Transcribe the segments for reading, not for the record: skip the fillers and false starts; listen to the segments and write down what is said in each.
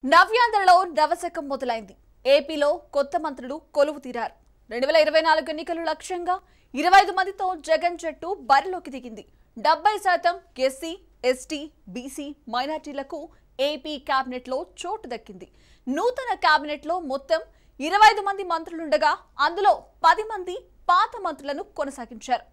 నవ్యాంధ్రలో నవశకం మొదలైంది. ఏపీలో కొత్త మంత్రులు కొలువు తీరారు. 2024 ఎన్నికలు లక్ష్యంగా 25 మందితో జగన్ జట్టు బరిలోకి దిగింది. 70% ఎస్సీ, ఎస్టీ, బీసీ, మైనార్టీలకు ఏపీ కేబినెట్ లో చోటు దక్కింది. నూతన కేబినెట్ లో మొత్తం 25 మంది మంత్రులుండగా అందులో 10 మంది పాత మంత్రులను కొనసాగించారు.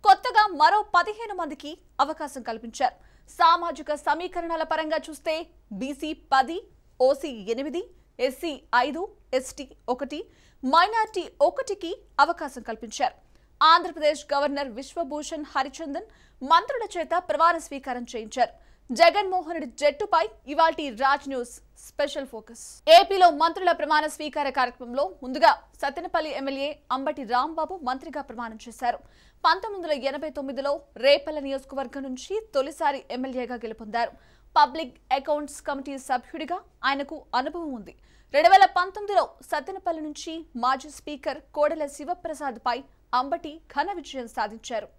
కొత్తగా మరో 15 మందికి అవకాశం కల్పించారు. సామాజిక సమీకరణాల పరంగా చూస్తే BC 10, OC 8, SC 5, ST 1, minority 1కి అవకాశం కల్పించారు. ఆంధ్రప్రదేశ్ గవర్నర్ విశ్వభూషణ్ హరిచందన్ మంత్రుల చేత ప్రమాణ స్వీకారం చేయించారు. జగన్మోహన్ రెడ్డి జట్టుపై ఇవాల్టి రాజ్ న్యూస్ స్పెషల్ ఫోకస్. ఏపీలో మంత్రుల ప్రమాణ స్వీకార కార్యక్రమంలో ముందుగా సత్తెనపల్లి ఎమ్మెల్యే అంబటి రాంబాబు మంత్రిగా ప్రమాణం చేశారు. 1989లో రేపల్ల నియోజకవర్గం నుంచి తొలిసారి ఎమ్మెల్యేగా గెలుపొందారు. పబ్లిక్ అకౌంట్స్ కమిటీ సభ్యుడిగా ఆయనకు అనుభవం ఉంది. 2019లో సత్తెనపల్లి నుంచి మాజీ స్పీకర్ కోడెల శివప్రసాద్ పై అంబటి ఘన విజయం సాధించారు.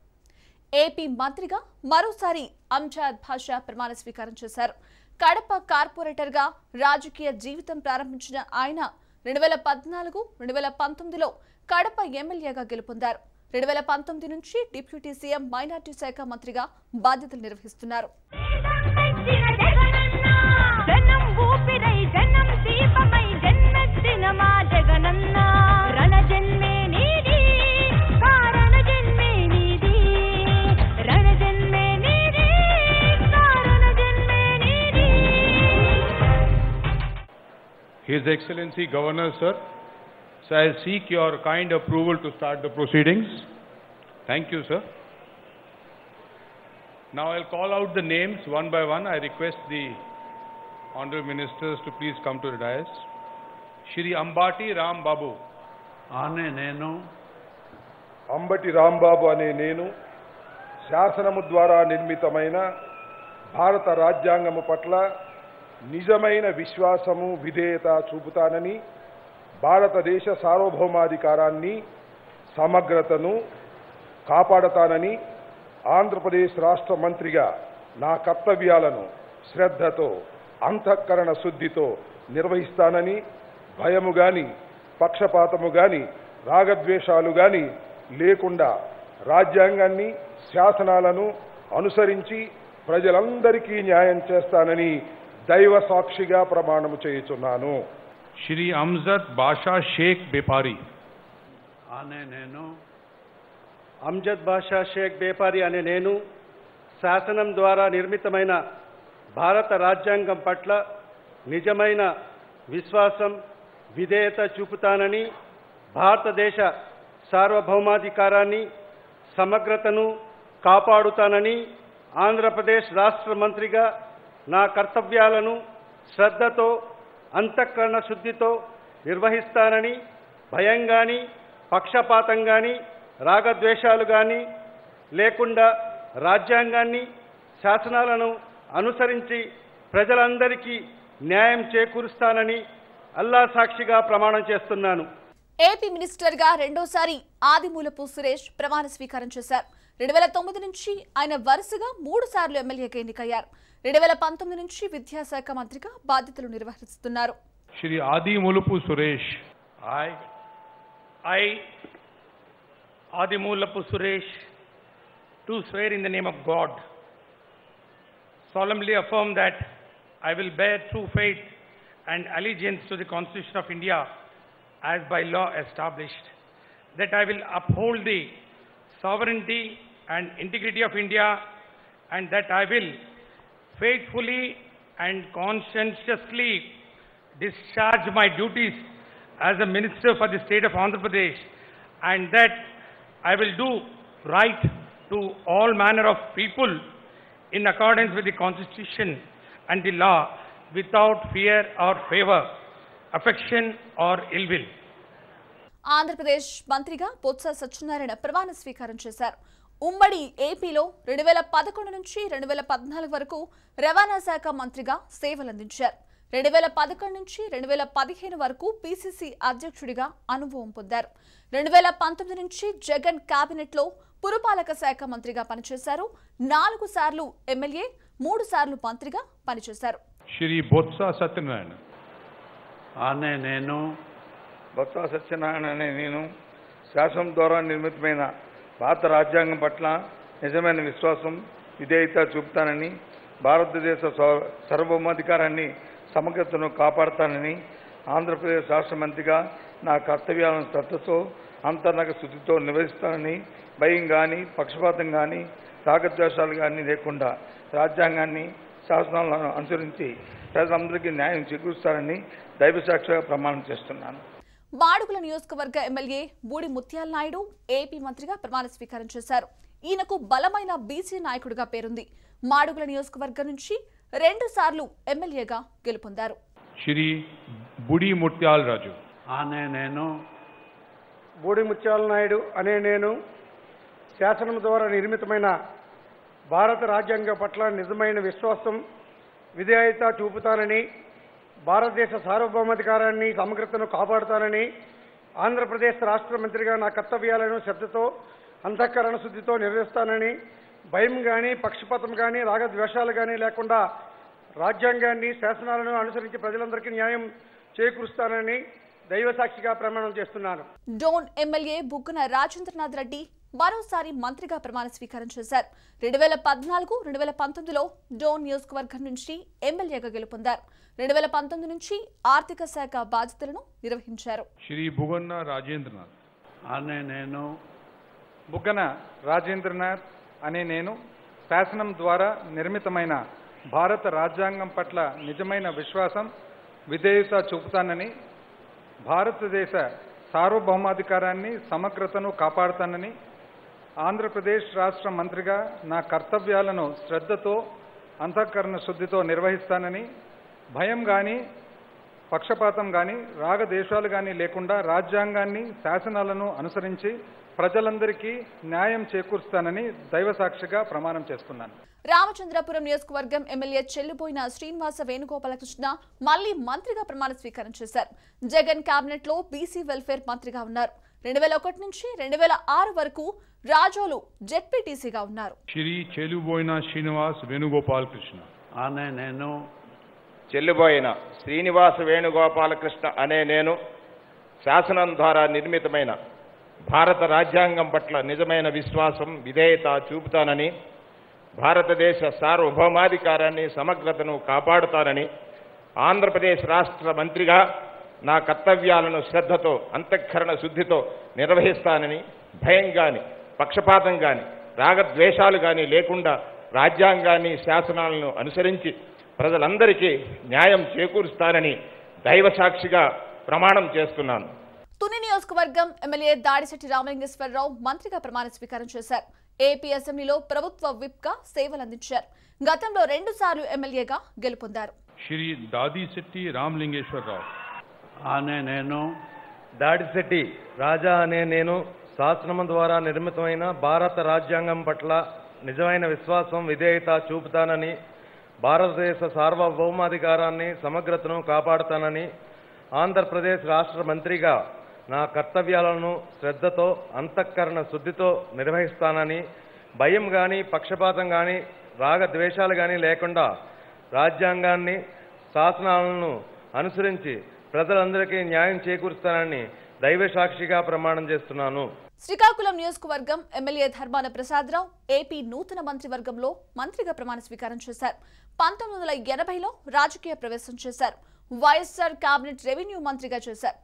ఏపీ మంత్రిగా మరోసారి అంజద్ బాషా ప్రమాణ స్వీకారం చేశారు. కడప కార్పొరేటర్ గా రాజకీయ జీవితం ప్రారంభించిన ఆయన 2014, 2019లో కడప ఎమ్మెల్యేగా గెలుపొందారు. 2019 నుంచి డిప్యూటీ సీఎం మైనార్టీ శాఖ మంత్రిగా బాధ్యతలు నిర్వహిస్తున్నారు. His Excellency Governor, sir, so I seek your kind approval to start the proceedings. Thank you, sir. Now I'll call out the names one by one. I request the honorable ministers to please come to the dais. Shri Ambati Ram Babu. Ane nenu. Ambati Rambabu అనే నేను శాసనము ద్వారా నిర్మితమైన భారత రాజ్యాంగము పట్ల నిజమైన విశ్వాసము విధేయత చూపుతానని, భారతదేశ సార్వభౌమాధికారాన్ని సమగ్రతను కాపాడతానని, ఆంధ్రప్రదేశ్ రాష్ట్ర మంత్రిగా నా కర్తవ్యాలను శ్రద్ధతో అంతఃకరణ శుద్ధితో నిర్వహిస్తానని, భయము గాని పక్షపాతము గాని రాగద్వేషాలు గాని లేకుండా రాజ్యాంగాన్ని శాసనాలను అనుసరించి ప్రజలందరికీ న్యాయం చేస్తానని దైవ సాక్షిగా ప్రమాణము చేయుచున్నాను. Shri Amjad Basha Sheikh Bepari. Ane nenu. Amjad బాషా షేక్ బేపారి అనే నేను శాసనం ద్వారా నిర్మితమైన భారత రాజ్యాంగం పట్ల నిజమైన విశ్వాసం విధేయత చూపుతానని, భారతదేశ సార్వభౌమాధికారాన్ని సమగ్రతను కాపాడుతానని, ఆంధ్రప్రదేశ్ రాష్ట్ర మంత్రిగా నా కర్తవ్యాలను శ్రద్ధతో అంతఃకరణ శుద్ధితో నిర్వహిస్తానని, భయం గాని పక్షపాతం గాని రాగద్వేషాలు గాని లేకుండా రాజ్యాంగాన్ని శాసనాలను అనుసరించి ప్రజలందరికీ న్యాయం చేకూరుస్తానని అల్లా సాక్షిగా ప్రమాణం చేస్తున్నాను. ఏపీ మినిస్టర్ గా రెండోసారి ఆదిమూలపు సురేష్ ప్రమాణ స్వీకారం చేశారు. 2009 నుంచి ఆయన వరుసగా 3 సార్లు ఎమ్మెల్యేగా ఎన్నికయ్యారు. 2019 నుంచి విద్యాశాఖ మంత్రిగా బాధ్యతలు నిర్వహిస్తున్నారు. Shri Adimulapu Suresh. I Adimulapu Suresh, do swear in the name of God, solemnly affirm that I will bear true faith and allegiance to the Constitution of India as by law established, that I will uphold the sovereignty and integrity of India, and that I will faithfully and conscientiously discharge my duties as a minister for the state of Andhra Pradesh, and that I will do right to all manner of people in accordance with the Constitution and the law without fear or favor, affection or ill will. Andhra Pradesh మంత్రిగా బొత్స సత్యనారాయణ ప్రమాణ స్వీకారం చేశారు. ఉమ్మడి ఏపీలో 2011 నుంచి 2014 వరకు రవాణా శాఖ మంత్రిగా సేవలందించారు. 2011 నుంచి 2015 వరకు పీసీసీ అధ్యక్షుడిగా అనుభవం పొందారు. 2019 నుంచి జగన్ కేబినెట్ లో పురపాలక శాఖ మంత్రిగా పనిచేశారు. 4 సార్లు ఎమ్మెల్యే, 3 సార్లు మంత్రిగా పనిచేశారు. Shri Botsa Satyanarayana. ఆనే నేను బొత్స సత్యనారాయణ అనే నేను శాసనం ద్వారా నిర్మితమైన భారత రాజ్యాంగం పట్ల నిజమైన విశ్వాసం విధేయత చూపుతానని భారతదేశ సార్వభౌమాధికారాన్ని సమగ్రతను కాపాడుతానని ఆంధ్రప్రదేశ్ రాష్ట్ర మంత్రిగా నా కర్తవ్యాలను శ్రద్ధతో అంతర్గత శుద్ధితో నిర్వహిస్తానని భయం కానీ పక్షపాతం కానీ రాగద్వేషాలు కానీ లేకుండా రాజ్యాంగాన్ని శాసనాలను అనుసరించి ప్రజలందరికీ న్యాయం చేకూరుస్తానని దైవసాక్షిగా ప్రమాణం చేస్తున్నాను. మాడుగుల నియోజకవర్గ ఎమ్మెల్యే బూడి ముత్యాల నాయుడు ఏపీ మంత్రిగా ప్రమాణ స్వీకారం చేశారు. ఈయనకు బలమైన బీసీ నాయకుడిగా పేరుంది. మాడుగుల నియోజకవర్గం నుంచి 2 సార్లు ఎమ్మెల్యేగా గెలుపొందారు. శ్రీ బుడి ముత్యాల రాజు ఆనే నేను బూడి ముత్యాల నాయుడు అనే నేను శాసనం ద్వారా నిర్మితమైన భారత రాజ్యాంగం పట్ల నిజమైన విశ్వాసం విధేయత చూపుతానని భారతదేశ సార్వభౌమాధికారాన్ని సమగ్రతను కాపాడుతానని ఆంధ్రప్రదేశ్ రాష్ట్ర మంత్రిగా నా కర్తవ్యాలను శ్రద్ధతో అంతఃకరణ శుద్ధితో నిర్వహిస్తానని భయం కానీ పక్షపాతం కానీ రాగద్వేషాలు కానీ లేకుండా రాజ్యాంగాన్ని శాసనాలను అనుసరించి ప్రజలందరికీ న్యాయం చేకూరుస్తానని దైవసాక్షిగా ప్రమాణం చేస్తున్నాను. డోన్ ఎమ్మెల్యే బుగ్గన రాజేంద్రనాథ్ రెడ్డి మరోసారి మంత్రిగా ప్రమాణ స్వీకారం చేశారు. 2014-2019లో డోన్ నియోజకవర్గం నుంచి ఎమ్మెల్యేగా గెలుపొందారు. 2019 నుంచి ఆర్థిక శాఖ బాధ్యతలను నిర్వహించారు. శ్రీ బుగ్గన రాజేంద్రనాథ్ ఆనే నేను బుగ్గన రాజేంద్రనాథ్ అనే నేను శాసనం ద్వారా నిర్మితమైన భారత రాజ్యాంగం పట్ల నిజమైన విశ్వాసం విధేయత చూపుతానని భారతదేశ సార్వభౌమాధికారాన్ని సమగ్రతను కాపాడుతానని ఆంధ్రప్రదేశ్ రాష్ట్ర మంత్రిగా నా కర్తవ్యాలను శ్రద్ధతో అంతఃకరణ శుద్ధితో నిర్వహిస్తానని భయం కానీ పక్షపాతం కానీ రాగద్వేషాలు కానీ లేకుండా రాజ్యాంగాన్ని శాసనాలను అనుసరించి ప్రజలందరికీ న్యాయం చేకూరుస్తానని దైవసాక్షిగా ప్రమాణం చేస్తున్నాను. రామచంద్రపురం నియోజకవర్గం ఎమ్మెల్యే చెల్లుబోయిన శ్రీనివాస వేణుగోపాలకృష్ణ మళ్లీ మంత్రిగా ప్రమాణ స్వీకారం చేశారు. జగన్ కేబినెట్ లో బీసీ వెల్ఫేర్ మంత్రిగా ఉన్నారు. 2001 నుంచి 2006 వరకు రాజోలు జెడ్పీటీసీగా ఉన్నారు. శ్రీ చెల్లుబోయిన శ్రీనివాస్ వేణుగోపాలకృష్ణ ఆనే నేను చెల్లుబోయిన శ్రీనివాస వేణుగోపాలకృష్ణ అనే నేను శాసనం ద్వారా నిర్మితమైన భారత రాజ్యాంగం పట్ల నిజమైన విశ్వాసం విధేయత చూపుతానని భారతదేశ సార్వభౌమాధికారాన్ని సమగ్రతను కాపాడుతానని ఆంధ్రప్రదేశ్ రాష్ట్ర మంత్రిగా నా కర్తవ్యాలను శ్రద్ధతో అంతఃకరణ శుద్ధితో నిర్వహిస్తానని భయం కానీ పక్షపాతం కానీ రాగద్వేషాలు కానీ లేకుండా రాజ్యాంగాన్ని శాసనాలను అనుసరించి ప్రజలందరికీ న్యాయం చేకూరుస్తానని దైవసాక్షిగా ప్రమాణం చేస్తున్నాను. తుని నియోజకవర్గం ఎమ్మెల్యే దాడిశెట్టి రామలింగేశ్వరరావు మంత్రిగా ప్రమాణ స్వీకారం చేశారు. ఏపీ అసెంబ్లీలో ప్రభుత్వ విప్గా సేవలందించారు. గతంలో 2 సార్లు ఎమ్మెల్యేగా గెలుపొందారు. శ్రీ దాడిశెట్టి రామలింగేశ్వరరావు ఆనే నేను దాడిశెట్టి రాజా అనే నేను శాసనం ద్వారా నిర్మితమైన భారత రాజ్యాంగం పట్ల నిజమైన విశ్వాసం విధేయత చూపుతానని భారతదేశ సార్వభౌమాధికారాన్ని సమగ్రతను కాపాడుతానని ఆంధ్రప్రదేశ్ రాష్ట్ర మంత్రిగా నా కర్తవ్యాలను శ్రద్ధతో అంతఃకరణ శుద్ధితో నిర్వహిస్తానని భయం కానీ పక్షపాతం కానీ రాగద్వేషాలు కానీ లేకుండా రాజ్యాంగాన్ని శాసనాలను అనుసరించి ప్రజలందరికీ న్యాయం చేకూరుస్తానని దైవసాక్షిగా ప్రమాణం చేస్తున్నాను. శ్రీకాకుళం నియోజకవర్గం ఎమ్మెల్యే ధర్మాన ప్రసాదరావు ఏపీ నూతన మంత్రివర్గంలో మంత్రిగా ప్రమాణ స్వీకారం చేశారు. 1980లో రాజకీయ ప్రవేశం చేశారు. వైఎస్ఆర్ కేబినెట్ రెవెన్యూ మంత్రిగా చేశారు.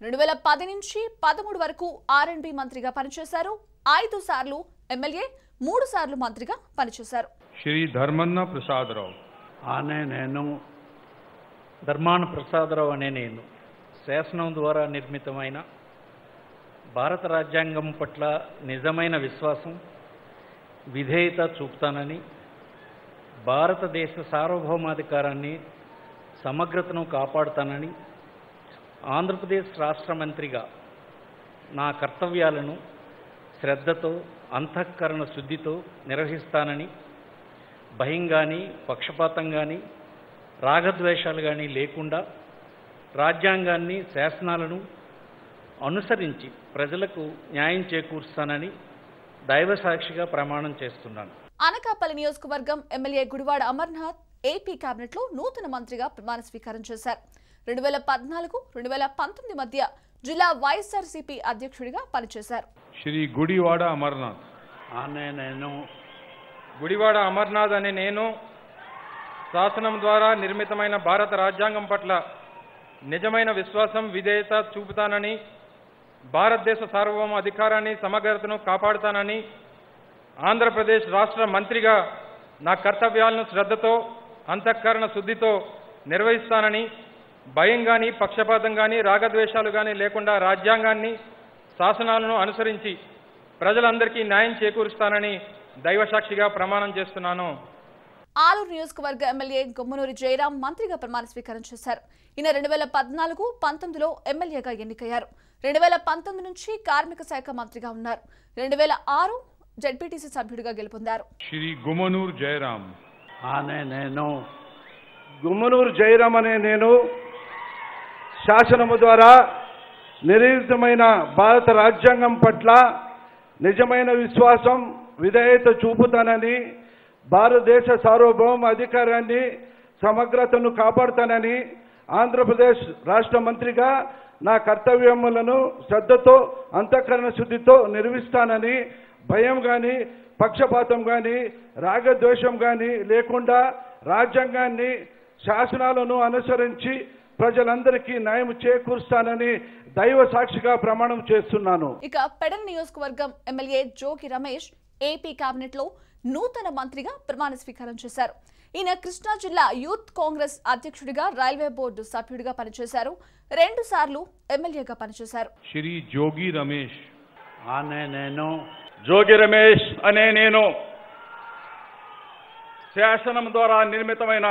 2010 నుంచి 13 వరకు R&B మంత్రిగా పనిచేశారు. 5 సార్లు ఎమ్మెల్యే, 3 సార్లు మంత్రిగా పనిచేశారు. శ్రీ ధర్మన్న ప్రసాదరావు ఆనే నేను ధర్మాన ప్రసాదరావు అనే నేను శాసనం ద్వారా నిర్మితమైన భారత రాజ్యాంగం పట్ల నిజమైన విశ్వాసం విధేయత చూపుతానని భారతదేశ సార్వభౌమాధికారాన్ని సమగ్రతను కాపాడుతానని ఆంధ్రప్రదేశ్ రాష్ట్ర మంత్రిగా నా కర్తవ్యాలను శ్రద్ధతో అంతఃకరణ శుద్ధితో నిర్వహిస్తానని భయం కానీ పక్షపాతం కానీ రాగద్వేషాలు కానీ లేకుండా రాజ్యాంగాన్ని శాసనాలను అనుసరించి ప్రజలకు న్యాయం చేకూరుస్తానని దైవసాక్షిగా ప్రమాణం చేస్తున్నాను. అనకాపల్లి నియోజకవర్గం MLA Gudivada Amarnath AP cabinet లో నూతన మంత్రిగా ప్రమాణ స్వీకారం చేశారు. 2014-2019 మధ్య జిల్లా వైఎస్ఆర్సీపీ అధ్యక్షుడిగా పనిచేశారు. శ్రీ గుడివాడ అమర్నాథ్ అనే నేను గుడివాడ అమర్నాథ్ అనే నేను శాసనం ద్వారా నిర్మితమైన భారత రాజ్యాంగం పట్ల నిజమైన విశ్వాసం, విధేయత చూపుతానని, భారతదేశ సార్వభౌమ అధికారాన్ని, సమగ్రతను కాపాడుతానని, ఆంధ్రప్రదేశ్ రాష్ట్ర మంత్రిగా నా కర్తవ్యాలను శ్రద్ధతో, అంతఃకరణ శుద్ధితో నిర్వహిస్తానని, భయం కానీ, పక్షపాతం కానీ, రాగద్వేషాలు కానీ లేకుండా రాజ్యాంగాన్ని, శాసనాలను అనుసరించి ప్రజలందరికీ న్యాయం చేకూరుస్తానని దైవసాక్షిగా ప్రమాణం చేస్తున్నాను. ఆలూరు నియోజకవర్గ ఎమ్మెల్యే గుమ్మనూరి జయరాం మంత్రిగా ప్రమాణ స్వీకారం చేశారు. ఈయన 2014-19లో ఎమ్మెల్యేగా ఎన్నికయ్యారు. 2019 నుంచి కార్మిక శాఖ మంత్రిగా ఉన్నారు. 2006 జడ్పీటీసీ సభ్యుడిగా గెలుపొందారు. శ్రీ గుమ్మనూరు జయరాం అనే నేను గుమ్మనూరు జయరాం అనే నేను శాసనము ద్వారా నిర్మితమైన భారత రాజ్యాంగం పట్ల నిజమైన విశ్వాసం, విధేయత చూపుతానని, భారతదేశ సార్వభౌమ అధికారాన్ని, సమగ్రతను కాపాడుతానని, ఆంధ్రప్రదేశ్ రాష్ట్ర మంత్రిగా నా కర్తవ్యములను శ్రద్ధతో, అంతఃకరణ శుద్ధితో నిర్వహిస్తానని, భయం కానీ, పక్షపాతం కానీ, రాగద్వేషం కానీ లేకుండా రాజ్యాంగాన్ని, శాసనాలను అనుసరించి ప్రజలందరికీ న్యాయం చేకూరుస్తానని దైవ సాక్షిగా ప్రమాణం చేస్తున్నాను. ఇక పెడన్ నియోజకవర్గం MLA Jogi Ramesh AP cabinet లో నూతన మంత్రిగా ప్రమాణ స్వీకారం చేశారు. ఈయన కృష్ణా జిల్లా యూత్ కాంగ్రెస్ అధ్యక్షుడిగా, రైల్వే బోర్డు సభ్యుడిగా పనిచేశారు. 2 సార్లు ఎమ్మెల్యేగా పనిచేశారు. శ్రీ జోగి రమేష్ అనే నేను జోగి రమేష్ అనే నేను శాసనం ద్వారా నిర్మితమైన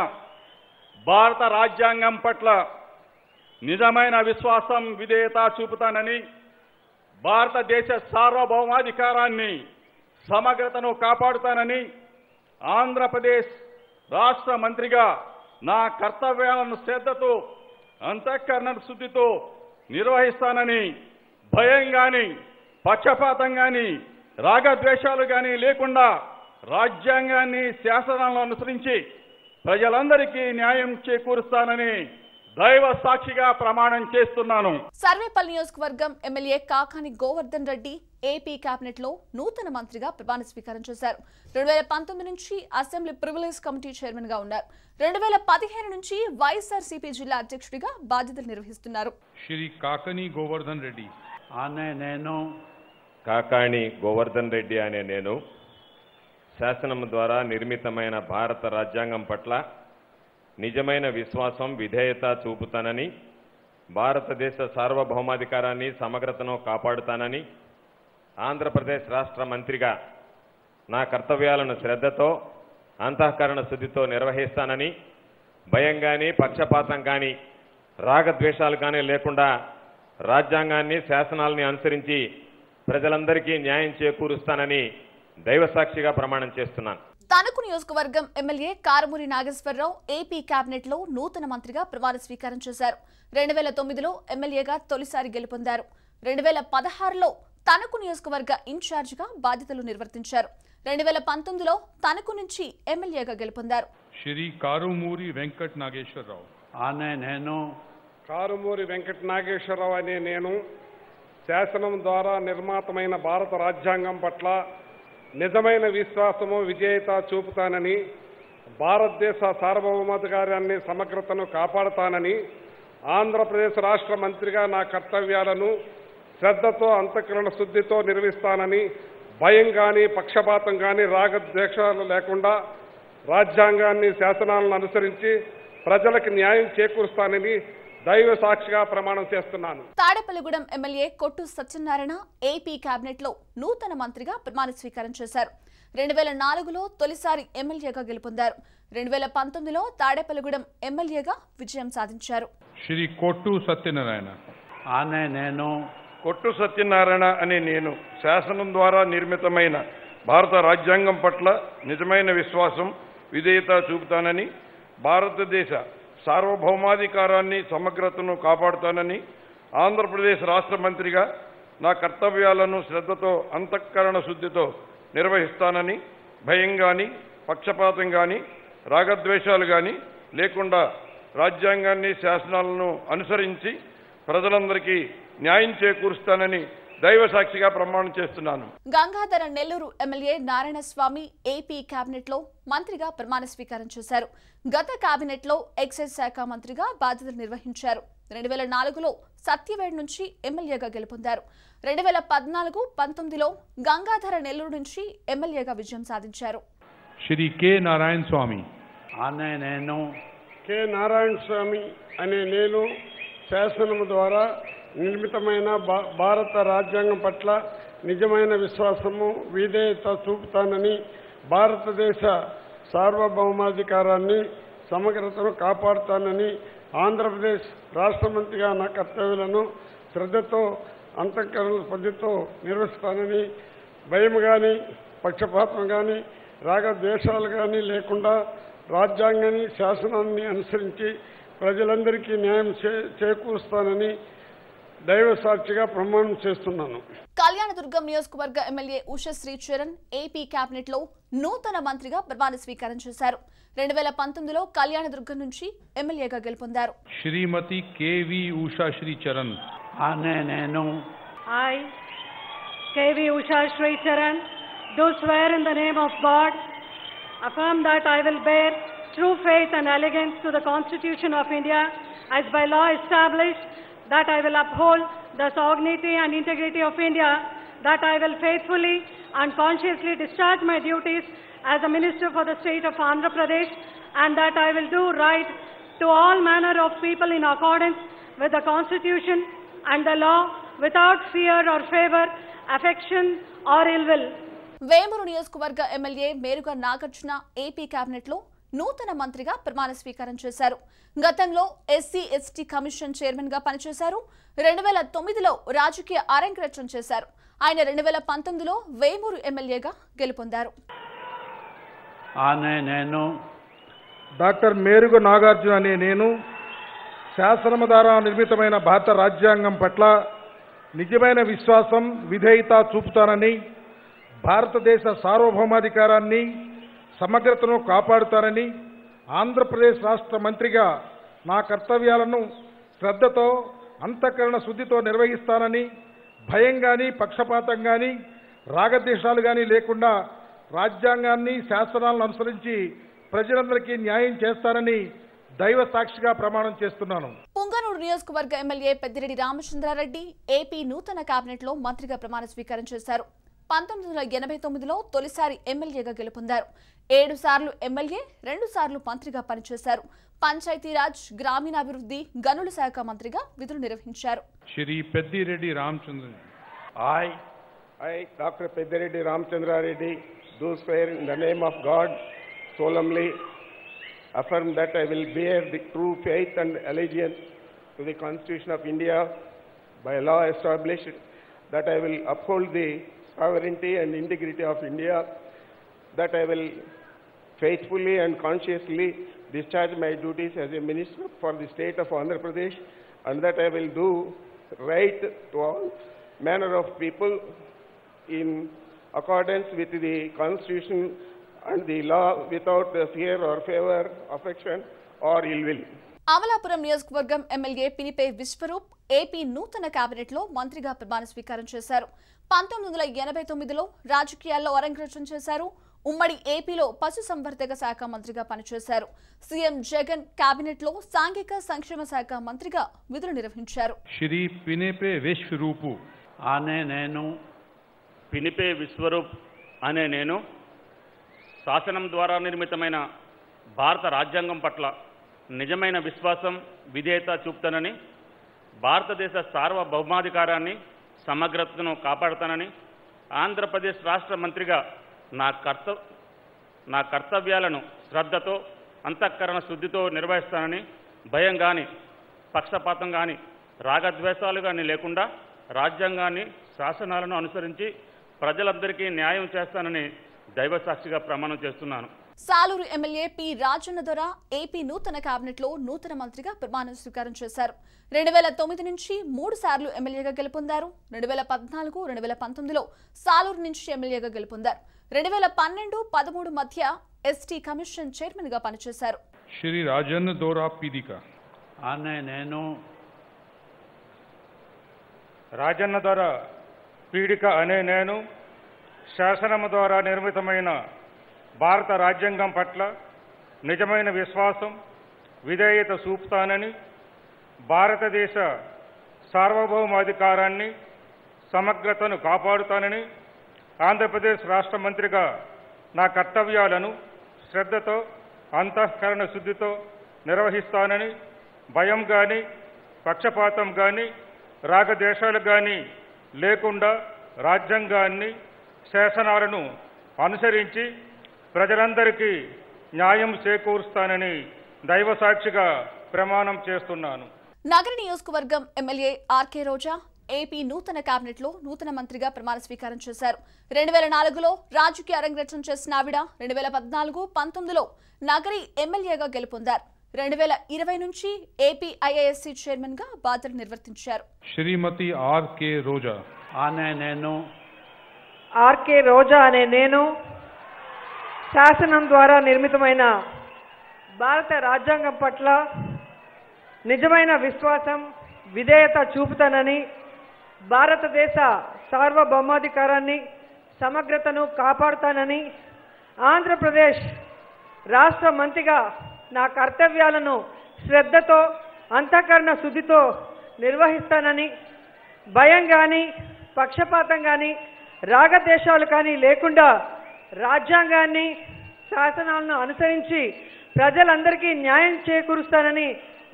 భారత రాజ్యాంగం పట్ల నిజమైన విశ్వాసం, విధేయత చూపుతానని, భారతదేశ సార్వభౌమాధికారాన్ని, సమగ్రతను కాపాడుతానని, ఆంధ్రప్రదేశ్ రాష్ట్ర మంత్రిగా నా కర్తవ్యాలను శ్రద్ధతో, అంతఃకరణ శుద్ధితో నిర్వహిస్తానని, భయం కానీ, పక్షపాతం కానీ, రాగద్వేషాలు కానీ లేకుండా రాజ్యాంగాన్ని, శాసనాలను అనుసరించి ప్రజలందరికీ న్యాయం చేకూరుస్తానని దైవ సాక్షిగా ప్రమాణం చేస్తున్నాను. సర్వేపల్లి నియోజకవర్గం MLA Kakani Govardhan Reddy AP cabinet లో నూతన మంత్రిగా ప్రమాణ స్వీకారం చేశారు. 2019 నుంచి అసెంబ్లీ ప్రివిలేజ్ కమిటీ చైర్మన్ గా ఉన్నారు. 2015 నుంచి వైఎస్ఆర్సీపీ జిల్లా అధ్యక్షుడిగా బాధ్యతలు నిర్వహిస్తున్నారు. శ్రీ కాకని గోవర్ధన్ రెడ్డి అనే నేను కాకాణి గోవర్ధన్ రెడ్డి అనే నేను శాసనం ద్వారా నిర్మితమైన భారత రాజ్యాంగం పట్ల నిజమైన విశ్వాసం, విధేయత చూపుతానని, భారతదేశ సార్వభౌమాధికారాన్ని, సమగ్రతను కాపాడుతానని, ఆంధ్రప్రదేశ్ రాష్ట్ర మంత్రిగా నా కర్తవ్యాలను శ్రద్ధతో, అంతఃకరణ శుద్ధితో నిర్వహిస్తానని, భయం కానీ, పక్షపాతం కానీ, రాగద్వేషాలు కానీ లేకుండా రాజ్యాంగాన్ని, శాసనాలని అనుసరించి ప్రజలందరికీ న్యాయం చేకూరుస్తానని దైవసాక్షిగా ప్రమాణం చేస్తున్నాను. తణుకు నియోజకవర్గం MLA Karumuri Nageswara Rao AP cabinet లో నూతన మంత్రిగా ప్రమాణ స్వీకారం చేశారు. 2009లో ఎమ్మెల్యేగా తొలిసారి గెలుపొందారు. 2016లో తణుకు నియోజకవర్గ ఇన్ఛార్జిగా బాధ్యతలు నిర్వర్తించారు. 2019లో తణుకు నుంచి ఎమ్మెల్యేగా గెలుపొందారు. శ్రీ కారుమూరి వెంకట నాగేశ్వరరావు అనే నేను కారుమూరి వెంకట నాగేశ్వరరావు అనే నేను శాసనం ద్వారా నిర్మాతమైన భారత రాజ్యాంగం పట్ల నిజమైన విశ్వాసము, విధేయత చూపుతానని, భారతదేశ సార్వభౌమాధికారాన్ని, సమగ్రతను కాపాడుతానని, ఆంధ్రప్రదేశ్ రాష్ట్ర మంత్రిగా నా కర్తవ్యాలను శ్రద్ధతో, అంతఃకరణ శుద్ధితో నిర్వహిస్తానని, భయం కానీ, పక్షపాతం కానీ, రాగద్వేషాలు లేకుండా రాజ్యాంగాన్ని, శాసనాలను అనుసరించి ప్రజలకు న్యాయం చేకూరుస్తానని దైవ సాక్షిగా ప్రమాణం చేస్తున్నాను. తాడేపల్లిగూడెం ఎమ్మెల్యే కొట్టు సత్యనారాయణ ఏపీ కేబినెట్ లో నూతన మంత్రిగా ప్రమాణ స్వీకారం చేశారు. 2004లో తొలిసారి ఎమ్మెల్యేగా గెలుపొందారు. 2019లో తాడేపల్లిగూడెం ఎమ్మెల్యేగా విజయం సాధించారు. శ్రీ కొట్టు సత్యనారాయణ అనే నేను కొట్టు సత్యనారాయణ అనే నేను శాసనం ద్వారా నిర్మితమైన భారత రాజ్యాంగం పట్ల నిజమైన విశ్వాసం, విధేయత చూపుతానని, భారతదేశ సార్వభౌమాధికారాన్ని, సమగ్రతను కాపాడుతానని, ఆంధ్రప్రదేశ్ రాష్ట్ర మంత్రిగా నా కర్తవ్యాలను శ్రద్ధతో, అంతఃకరణ శుద్ధితో నిర్వహిస్తానని, భయం కానీ, పక్షపాతం కానీ, రాగద్వేషాలు కానీ లేకుండా రాజ్యాంగాన్ని శాసనాలను అనుసరించి ప్రజలందరికీ న్యాయం చేకూరుస్తానని దైవ సాక్షిగా ప్రమాణం చేస్తున్నాను. Gangadhara Nellore MLA Narayanaswamy AP cabinet లో మంత్రిగా ప్రమాణ స్వీకారం చేశారు. గత కేబినెట్ లో ఎక్సైజ్ శాఖ మంత్రిగా బాధ్యతలు నిర్వహించారు. 2004లో సత్యవేడ్ నుంచి ఎమ్మెల్యేగా గెలుపొందారు. 2014-19లో గంగాధర నెల్లూరు నుంచి ఎమ్మెల్యేగా విజయం సాధించారు. శ్రీ కె నారాయణ స్వామి అనే నేను కె నారాయణ స్వామి అనే నేను శాసనము ద్వారా నిర్మితమైన భారత రాజ్యాంగం పట్ల నిజమైన విశ్వాసము విధేయత చూపుతానని, భారతదేశ సార్వభౌమాధికారాన్ని సమగ్రతను కాపాడుతానని, ఆంధ్రప్రదేశ్ రాష్ట్ర మంత్రిగా నా కర్తవ్యాలను శ్రద్ధతో అంతఃకరణ పద్ధతితో నిర్వహిస్తానని, భయం కానీ పక్షపాతం కానీ రాగద్వేషాలు కానీ లేకుండా రాజ్యాంగాన్ని శాసనాన్ని అనుసరించి ప్రజలందరికీ న్యాయం చేకూరుస్తానని దైవ సాక్షిగా ప్రమాణం చేస్తున్నాను. కళ్యాణదుర్గం నియోజకవర్గ MLA Ushasri Charan AP cabinet లో నూతన మంత్రిగా ప్రమాణ స్వీకారం చేశారు. 2019లో కళ్యాణదుర్గం నుంచి ఎమ్మెల్యేగా గెలుపొందారు. శ్రీమతి కేవి ఉషశ్రీ చరణ్ అనే నేను I, KV Usha Shri Charan, do swear in the name of God, affirm that I will bear true faith and allegiance to the Constitution of India as by law established, that I will uphold the sovereignty and integrity of India, that I will faithfully and conscientiously discharge my duties as a minister for the state of Andhra Pradesh, and that I will do right to all manner of people in accordance with the Constitution and the law, without fear or favor, affection or ill will. Vemuru నియోజకవర్గ MLA Meruga Nagarjuna AP cabinet లో నూతన మంత్రిగా ప్రమాణ స్వీకారం చేశారు. గతంలో SC/ST commission chairman గా పనిచేశారు. 2009లో రాజకీయ అరంగేట్రం చేశారు. ఆయన 2019లో వేమూరు ఎమ్మెల్యేగా గెలుపొందారు. అనే నేను డాక్టర్ మేరుగ నాగార్జున అనే నేను శాసనము ద్వారా నిర్మితమైన భారత రాజ్యాంగం పట్ల నిజమైన విశ్వాసం విధేయత చూపుతానని, భారతదేశ సార్వభౌమాధికారాన్ని సమగ్రతను కాపాడుతానని, ఆంధ్రప్రదేశ్ రాష్ట్ర మంత్రిగా నా కర్తవ్యాలను శ్రద్ధతో అంతఃకరణ శుద్ధితో నిర్వహిస్తానని, భయం కానీ పక్షపాతం కానీ రాగద్వేషాలు కానీ లేకుండా రాజ్యాంగాన్ని శాసనాలను అనుసరించి ప్రజలందరికీ న్యాయం చేస్తానని దైవ సాక్షిగా ప్రమాణం చేస్తున్నాను. పుంగనూరు నియోజకవర్గ ఎమ్మెల్యే పెద్దిరెడ్డి రామచంద్రారెడ్డి ఏపీ నూతన కేబినెట్ లో మంత్రిగా ప్రమాణ స్వీకారం చేశారు. 1989లో తొలిసారి ఎమ్మెల్యేగా గెలుపొందారు. 7 సార్లు ఎమ్మెల్యే, 2 సార్లు మంత్రిగా పనిచేశారు. పంచాయతీరాజ్, గ్రామీణాభివృద్ధి, గనుల శాఖ మంత్రిగా విధులు నిర్వహించారు. Shri Peddireddy Ramachandra I, Dr. Peddireddy Ramachandrareddy, do swear in the name of God, solemnly affirm that I will bear the true faith and allegiance to the Constitution of India by law established, that I will uphold the sovereignty and integrity of India, that I will faithfully and conscientiously discharge my duties as a minister for the state of Andhra Pradesh, and that I will do right to all manner of people in accordance with the Constitution and the law, without fear or favor, affection or ill will. Amalapuram నియోజకవర్గం MLA Pinipe Viswarup AP నూతన cabinet లో మంత్రిగా ప్రమాణ స్వీకారం చేశారు. 1989లో రాజకీయాల్లో అరంగేట్రం చేశారు. ఉమ్మడి ఏపీలో పశుసంవర్ధక శాఖ మంత్రిగా పనిచేశారు. సీఎం జగన్ కేబినెట్ లో సాంఘిక సంక్షేమ శాఖ మంత్రిగా విధులు నిర్వహించారు. శ్రీ పినిపే విశ్వరూపు అనే నేను పినిపే విశ్వరూప్ అనే నేను శాసనం ద్వారా నిర్మితమైన భారత రాజ్యాంగం పట్ల నిజమైన విశ్వాసం విధేయత చూపుతానని, భారతదేశ సార్వభౌమాధికారాన్ని సమగ్రతను కాపాడుతానని, ఆంధ్రప్రదేశ్ రాష్ట్ర మంత్రిగా నా కర్తవ్యాలను శ్రద్ధతో అంతఃకరణ శుద్ధితో నిర్వహిస్తానని, భయం కానీ పక్షపాతం కానీ రాగద్వేషాలు కానీ లేకుండా రాజ్యాంగాన్ని శాసనాలను అనుసరించి ప్రజలందరికీ న్యాయం చేస్తానని దైవ సాక్షిగా ప్రమాణం చేస్తున్నాను. సాలూరు ఎమ్మెల్యే పి రాజన్న దొర ఏపీ నూతన కేబినెట్ లో నూతన మంత్రిగా ప్రమాణ స్వీకారం చేశారు. 2009 నుంచి 3 సార్లు ఎమ్మెల్యేగా గెలుపొందారు. 2014, 2019లో సాలూరు నుంచి ఎమ్మెల్యేగా గెలుపొందారు. 2012-13 మధ్య ST కమిషన్ చైర్మన్ గా పనిచేశారు. శ్రీ రాజన్న దొర పీదిక ఆనే నేను రాజన్న ద్వారా పీడిక అనే నేను శాసనము ద్వారా నిర్మితమైన భారత రాజ్యాంగం పట్ల నిజమైన విశ్వాసం విధేయత చూపుతానని భారతదేశ సార్వభౌమాధికారాన్ని సమగ్రతను కాపాడుతానని ఆంధ్రప్రదేశ్ రాష్ట్ర మంత్రిగా నా కర్తవ్యాలను శ్రద్ధతో అంతఃకరణ శుద్ధితో నిర్వహిస్తానని భయం కానీ పక్షపాతం కానీ రాగద్వేషాలు కానీ లేకుండా రాజ్యాంగాన్ని శాసనాలను అనుసరించి ప్రజలందరికీ న్యాయం చేకూరుస్తానని దైవసాక్షిగా ప్రమాణం చేస్తున్నాను. నగర నియోజకవర్గం ఎమ్మెల్యే ఆర్కే రోజా ఏపీ నూతన కేబినెట్ లో నూతన మంత్రిగా ప్రమాణ స్వీకారం చేశారు. 2004లో రాజకీయ అరంగేట్రం చేసిన ఆవిడ 2014-19లో నగరి ఎమ్మెల్యేగా గెలుపొందారు. 2020 నుంచి ఏపీ ఐఐఎస్సి చైర్మన్ గా బాధ్యతలు నిర్వర్తించారు. శ్రీమతి ఆర్కే రోజా ఆనే నేను ఆర్కే రోజా అనే నేను శాసనం ద్వారా నిర్మితమైన భారత రాజ్యాంగం పట్ల నిజమైన విశ్వాసం విధేయత చూపుతానని భారతదేశ సార్వభౌమాధికారాన్ని సమగ్రతను కాపాడుతానని ఆంధ్రప్రదేశ్ రాష్ట్ర మంత్రిగా నా కర్తవ్యాలను శ్రద్ధతో అంతఃకరణ శుద్ధితో నిర్వహిస్తానని భయం కానీ పక్షపాతం కానీ రాగద్వేషాలు కానీ లేకుండా రాజ్యాంగాన్ని శాసనాలను అనుసరించి ప్రజలందరికీ న్యాయం చేకూరుస్తానని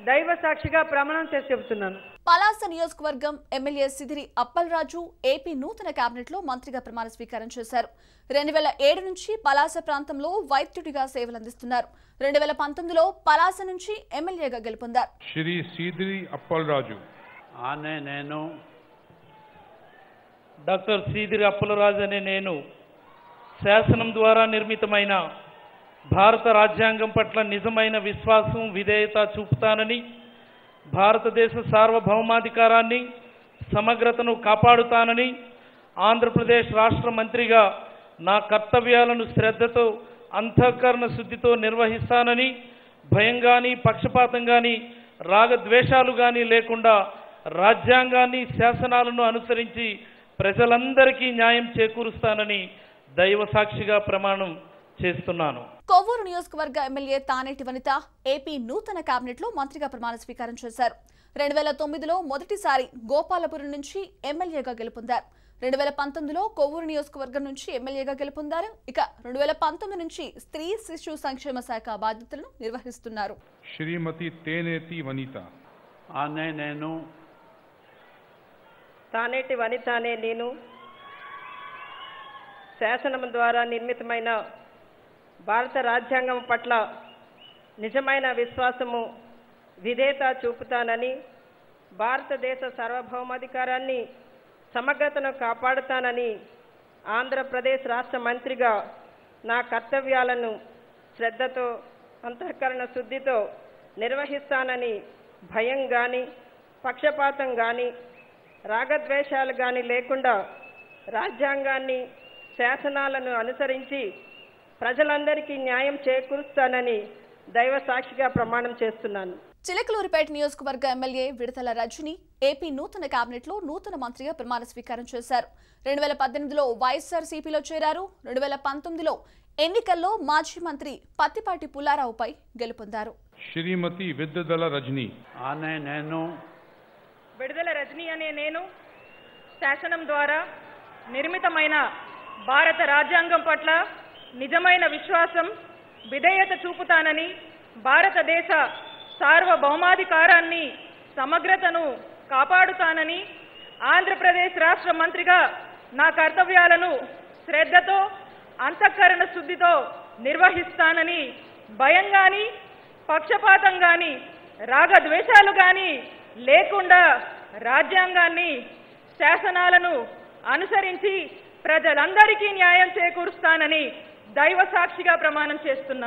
దైవ సాక్షిగా ప్రమాణం చేసి చెబుతున్నాను. పలాస నియోజకవర్గం ఎమ్మెల్యే సిదిరి అప్పలరాజు ఏపీ నూతన కేబినెట్ లో మంత్రిగా ప్రమాణ స్వీకారం చేశారు. 2007 నుంచి పలాస ప్రాంతంలో వైద్యుడిగా సేవలందిస్తున్నారు. 2019లో పలాస నుంచి ఎమ్మెల్యేగా గెలుపొందారు. శ్రీ సిదిరి అప్పలరాజు ఆనే నేను డాక్టర్ సిదిరి అప్పలరాజు అనే నేను శాసనం ద్వారా నిర్మితమైన భారత రాజ్యాంగం పట్ల నిజమైన విశ్వాసం విధేయత చూపుతానని భారతదేశ సార్వభౌమాధికారాన్ని సమగ్రతను కాపాడుతానని ఆంధ్రప్రదేశ్ రాష్ట్ర మంత్రిగా నా కర్తవ్యాలను శ్రద్ధతో అంతఃకరణ శుద్ధితో నిర్వహిస్తానని భయం కానీ పక్షపాతం కానీ రాగద్వేషాలు కానీ లేకుండా రాజ్యాంగాన్ని శాసనాలను అనుసరించి ప్రజలందరికీ న్యాయం చేకూరుస్తానని దైవ సాక్షిగా ప్రమాణం చేస్తున్నాను. కొవ్వూరు నియోజకవర్గ ఎమ్మెల్యే తానేటి వనిత ఏపీ నూతన కేబినెట్ లో మంత్రిగా ప్రమాణ స్వీకారం చేశారు. 2009లో మొదటిసారి గోపాలపురం నుంచి ఎమ్మెల్యేగా గెలుపొందారు. 2019లో కొవ్వూరు నియోజకవర్గం నుంచి ఎమ్మెల్యేగా గెలుపొందారు. ఇక 2019 నుంచి స్త్రీ శిశు సంక్షేమ శాఖ బాధ్యతలను నిర్వహిస్తున్నారు. శ్రీమతి తేనేటి వనిత ఆనే నేను తానేటి వనిత అనే నేను శాసనం ద్వారా నిర్మితమైన భారత రాజ్యాంగం పట్ల నిజమైన విశ్వాసము విధేయత చూపుతానని భారతదేశ సార్వభౌమాధికారాన్ని సమగ్రతను కాపాడుతానని ఆంధ్రప్రదేశ్ రాష్ట్ర మంత్రిగా నా కర్తవ్యాలను శ్రద్ధతో అంతఃకరణ శుద్ధితో నిర్వహిస్తానని భయం కానీ పక్షపాతం కానీ రాగద్వేషాలు కానీ లేకుండా రాజ్యాంగాన్ని శాసనాలను అనుసరించి ప్రజలందరికీ న్యాయం చేకూరుస్తానని దైవ సాక్షిగా ప్రమాణం చేస్తున్నాను. చిలకలూరిపేట నియోజకవర్గ ఎమ్మెల్యే విడతల రజని ఏపీ నూతన కేబినెట్ లో నూతన మంత్రిగా ప్రమాణ స్వీకారం చేశారు. 2018లో వైఎస్ఆర్సీపీలో చేరారు. 2019లో ఎన్నికల్లో మాజీ మంత్రి పత్తిపాటి పుల్లారావుపై గెలుపొందారు. శ్రీమతి విద్యుదల రజని ఆనే నేను విడుదల రజని అనే నేను శాసనం ద్వారా నిర్మితమైన భారత రాజ్యాంగం పట్ల నిజమైన విశ్వాసం విధేయత చూపుతానని భారతదేశ సార్వభౌమాధికారాన్ని సమగ్రతను కాపాడుతానని ఆంధ్రప్రదేశ్ రాష్ట్ర మంత్రిగా నా కర్తవ్యాలను శ్రద్ధతో అంతఃకరణ శుద్ధితో నిర్వహిస్తానని భయం కానీ పక్షపాతం కానీ రాగద్వేషాలు కానీ లేకుండా రాజ్యాంగాన్ని శాసనాలను అనుసరించి ప్రజలందరికీ న్యాయం చేకూరుస్తానని దైవ సాక్షిగా ప్రమాణం చేస్తున్నాను.